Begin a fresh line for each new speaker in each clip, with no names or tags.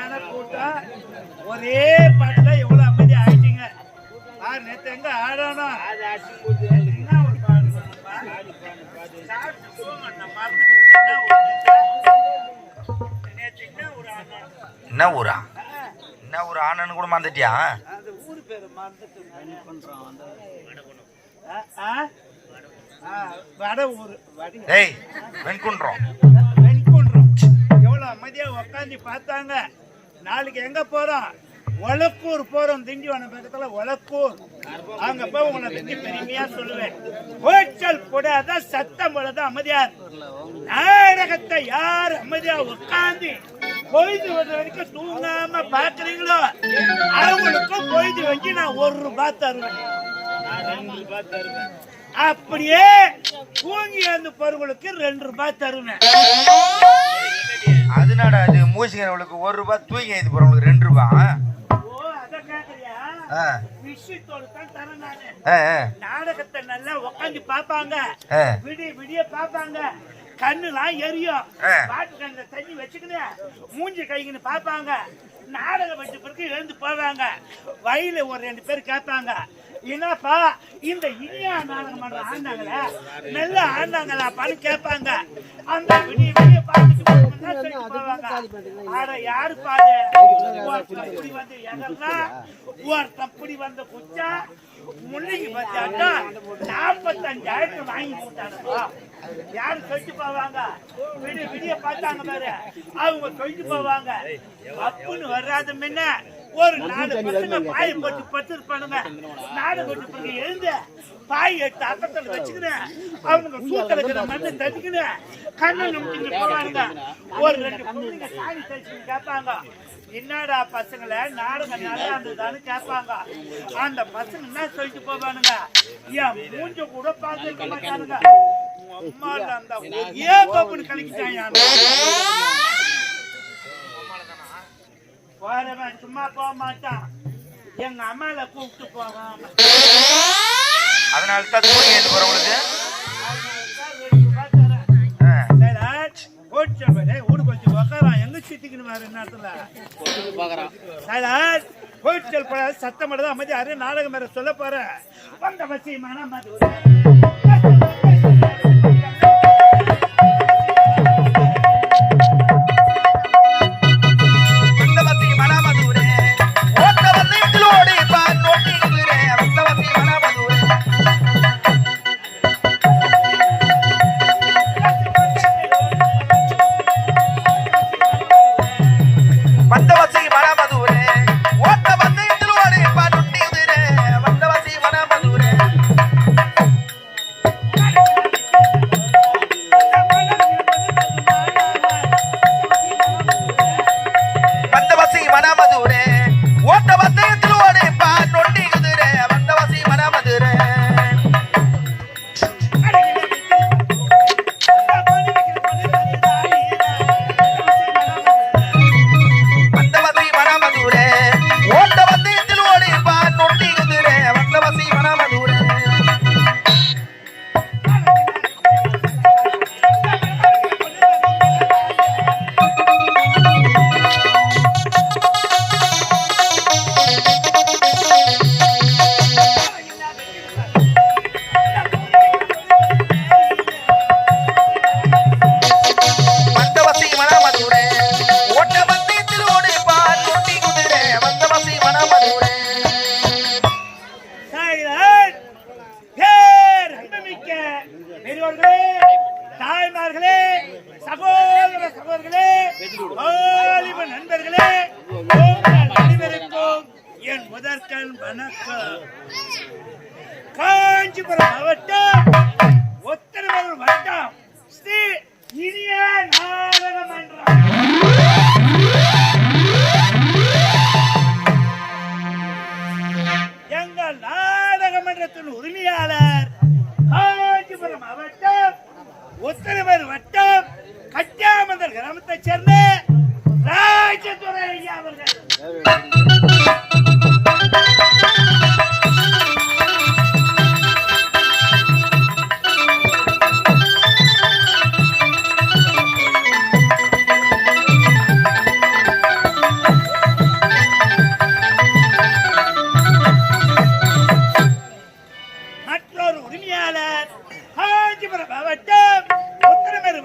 அமைதியான கூட்டம். ஒரே பாட்டுல எவ்வளவு அமைதி ஆயிட்டீங்க. ஆறு நேத்து எங்க ஆடணும் என்ன ஒரு பாடு
என்ன ஊரா? என்ன ஊர் ஆனன்னு கூட மறந்துட்டியா?
அந்த ஊரு பேரு மறந்துட்டு வட ஊரு
வெண்குன்றம்.
வெண்குன்றம் எவ்வளவு அமைதியா உக்காந்து பார்த்தாங்க. நாளைக்கு எங்க போறோம்? ஒலக்கூர் போறோம். திண்டிவனம் பக்கத்துல ஒலக்கூர். அங்க போய் உங்களை பத்தி பெருமையா சொல்லுவேன். ஓச்சல் போடாத சத்தம் போடாத அமைதியார். நாடகத்தை யார் அமைதியா உட்காந்து பொழுது வர வரைக்கும் தூங்காம பாக்குறீங்களோ அவங்களுக்கும் பொழுது வச்சு நான் ₹1 தருவேன். அப்படியே தூங்கி அந்த பொருளுக்கு ₹2 தருவேன்.
அதனால அது மூசிக்கிறவங்களுக்கு ₹1, தூங்கி எழுதி போறவங்களுக்கு ₹2.
நாடகத்தை நல்லா உட்காந்து பாப்பாங்க. விடிய விடிய பாப்பாங்க. கண்ணுலாம் எரியும். பாட்டு கண்ணுல தண்ணி வச்சுக்கின்னு மூஞ்சி கைக்குன்னு பாப்பாங்க. நாடகம் வச்ச பிறகு எழுந்து போவாங்க. வயல ஒரு 2 பேர் கேட்பாங்க, என்னப்பா இந்த இனியா நாடகம் பண்ற ஆண்டாங்களா நல்லா ஆண்டாங்களாப்பான்னு கேட்பாங்க. அந்த விடிய விடிய பாட்டுக்கு போவாங்க. ஆட யாரு பாடு தப்படி வந்து எகர்னா ஒரு தப்படி வந்த குச்சா முள்ளிக்கு பச்சாட்டா 45,000 வாங்கி போட்டானுப்பா. யாரு சொல்லிட்டு போவாங்க? விடிய விடிய பார்த்தாங்க பாரு, அவங்க சொல்லிட்டு போவாங்க. அப்புன்னு வர்றாத முன்ன ஒரு 4 பசங்க பாயை போட்டு படுத்துருப்பானுங்க. நாடு போட்டு எழுந்து பாய் எடுத்து அக்கத்துல வச்சுக்கினேன் அவங்க சூத்துல இருக்கிற மண்ணை தட்டிக்கினேன் கண்ணை நம்பிட்டு போவானுங்க. ஒரு 2 பொண்ணுங்க சாணி தச்சு கேட்பாங்க, என்னடா பசங்களை நாடகம் நல்லா இருந்ததுன்னு கேட்பாங்க. அந்த பசங்க என்ன சொல்லிட்டு போவானுங்க, என் மூஞ்ச கூட பார்த்துருக்க மாட்டானுங்க. அம்மால அந்த ஒரே கோப்புன்னு கலக்கிட்டாங்க. போறவன் சும்மா போக மாட்டான். எங்க அம்மால கூப்பிட்டு போவான்.
அதனால தான் தூங்கி எழுதி போறவங்களுக்கு
ஊடு கொஞ்சம் உக்காரான். எங்க சுத்திக்கணும் வேற நேரத்துல சத்தம் மட்டும் அமைதி அரு நாடகம் வேற சொல்ல போற. வந்த வசியமான காஞ்சிபுரம் மாவட்டம் ஒத்தரமேரூர் வட்டம் ஸ்ரீ இனிய நாடக மன்றம். எங்கள் நாடக மன்றத்தின் உரிமையாளர் காஞ்சிபுரம் மாவட்டம் ஒத்தரமேரூர் வட்டம் கட்டியாமந்தல் கிராமத்தைச் சேர்ந்த ராஜதுரை ஐயா அவர்கள்.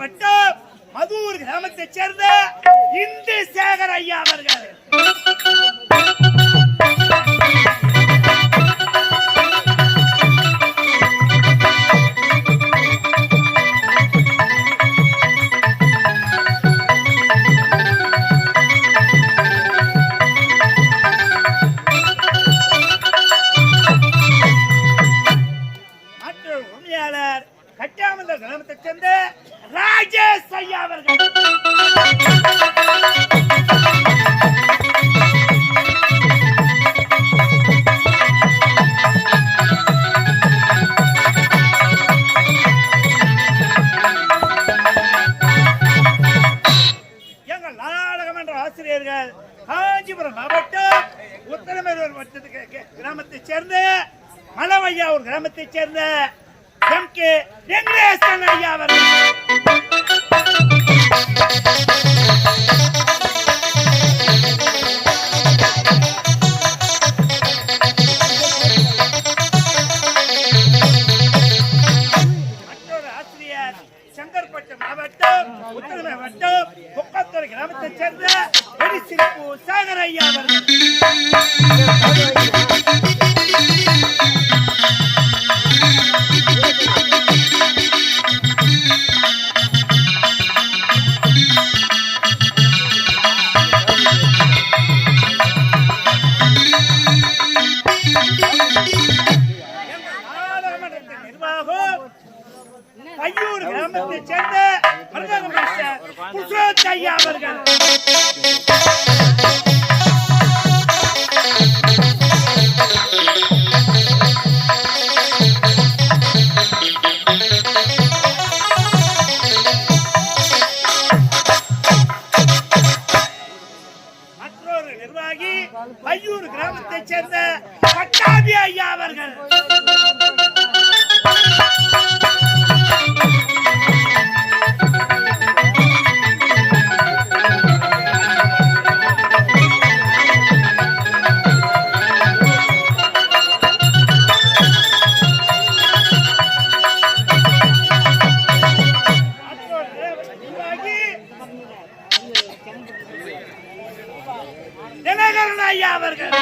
மாவட்டம் மதுர் கிராமத்தைச் சேர்ந்த இந்து சேகர் ஐயா அவர்கள். கட்டாமந்த கிராமத்தைச் சேர்ந்த ராஜேஷ் ஐயா அவர்கள். எங்கள் நாடகமன்ற ஆசிரியர்கள் காஞ்சிபுரம் மாவட்டம் உத்தரமேரூர் கிராமத்தைச் சேர்ந்த மலவையா ஒரு கிராமத்தைச் சேர்ந்த எம்.கே. வெங்கடேசன் ஐயா அவர்கள். மற்றொரு ஆசிரியர் செங்கற்பட்டு மாவட்டம் உத்தரமே மாவட்டம் முக்கத்தூர் கிராமத்தைச் சேர்ந்த வெடிசிரிப்பு சாகர் ஐயா அவர்கள். பையூர் கிராமத்தைச் சேர்ந்த புருஷோத் ஐயா அவர்கள். மற்றொரு நிர்வாகி பையூர் கிராமத்தைச் சேர்ந்த பட்டாபி ஐயா அவர்கள். தினகரன் ஐயா அவர்கள்.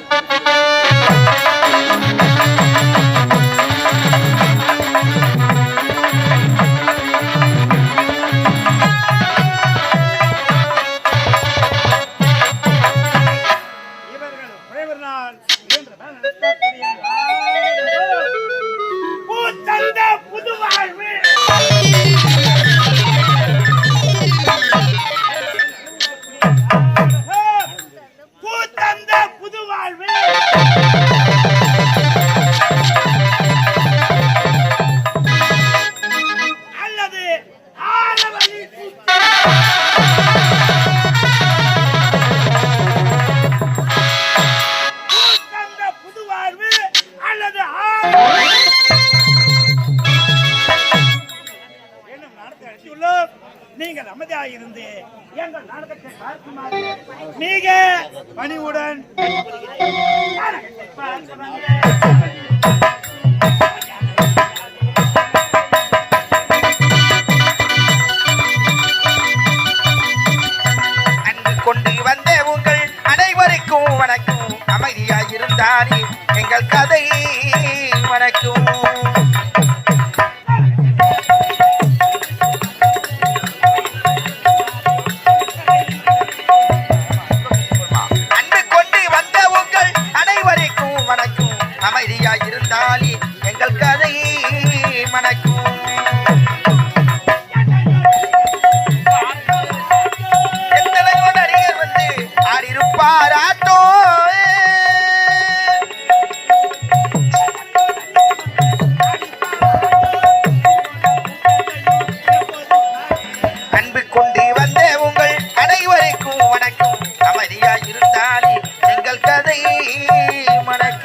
இவர்கள் குறைவர் நாள் பூத்தந்த புது வாழ்வு புது வாழ்வு அல்லது ஆரவழி புது வாழ்வு அல்லது என்னும் நாடகத்தை அழைத்துள்ளோம். நீங்கள் அமைதியாக இருந்து எங்கள் நாடகத்தை பார்க்குமாறு மிக பணிவுடன்
அன்பு கொண்டு வந்த உங்கள் அனைவருக்கும் வணக்கம். அமைதியாய் இருந்தானே எங்கள் கதை வணக்கம். அமைதியாய் இருந்தாலே எங்கள் கதை மணக்கும். எத்தனையோ நடிகர் வந்து ஆடிருப்பாராட்டோ. அன்பு கொண்டு வந்த உங்கள் அனைவருக்கும் வணக்கம். அமைதியாய் இருந்தாலே எங்கள் கதை மணக்கும்.